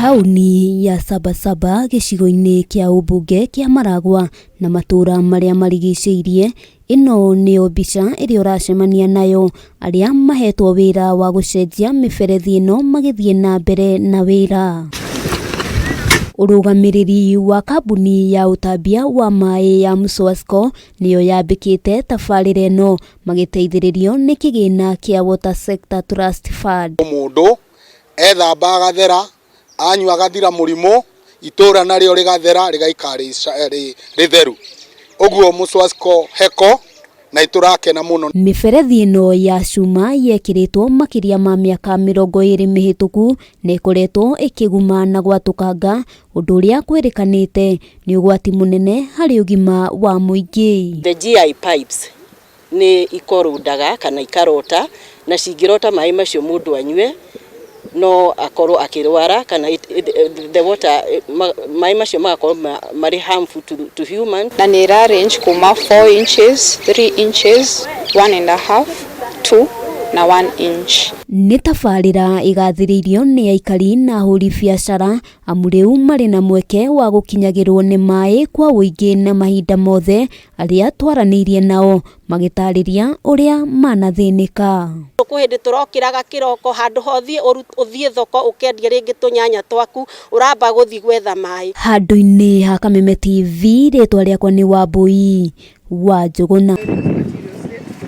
Tauni ya Sabasaba gĩcigo-inĩ kĩa ũmbunge kĩa Maragwa na matũra marĩa marigicĩirie. Ĩno nĩyo mbica ĩrĩa ũracemania nayo arĩa mahetwo wĩra wa gũcenjia mĩberethi ĩno magĩthiĩ na mbere na wĩra. Ũrũgamĩrĩri wa kambuni ya ũtambia wa maĩ ya Mswasco nĩyo yambĩkĩte tabarĩra ĩno magĩteithĩrĩrio nĩ kĩgĩna kĩa Water Sector Trust Fund. Mũndũ ethamba agathera anyua agathira mũrimũ itũra narĩo rĩgathera rĩgaikara rĩtheru. Ũguo Mswasco heko na iturakena muno. Mĩberethi ĩno ya cuma yekĩrĩtwo makĩria ma mĩaka 20 mĩhĩtũku na ĩkoretwo ĩkĩguma na gwatũkanga, ũndũ ũrĩa kwĩrĩkanĩte nĩ ũgwati mũnene harĩ ũgima wa mũingĩ. The GI pipes nĩ ikorundaga kana ikarota, na cingĩrota maĩ macio mũndũ anyue no akorwo akĩrwara kana the water maĩ macio magakorwo marĩ harmful to human. Na nĩ range kuma 4 inches, 3 inches, 1.5, 2 na 1 inch. Nĩ tabarĩra igathĩrĩirio nĩ aikari na ahũri biacara amu rĩu marĩ na mweke wa gũkinyagĩrwo nĩ maĩ kwa ũingĩ na mahinda mothe, arĩa twaranĩirie nao magĩtarĩria ũrĩa manathĩnĩka. Hĩndĩ tũrokĩraga kĩroko handũ hothiĩ ũthiĩ thoko ũkendia rĩngĩ tũnyanya twaku ũramba gũthiĩ gwetha maĩ. Handũ-inĩ ha Kameme TV, rĩtwa rĩakwa nĩ Wambui wa Njũgũna.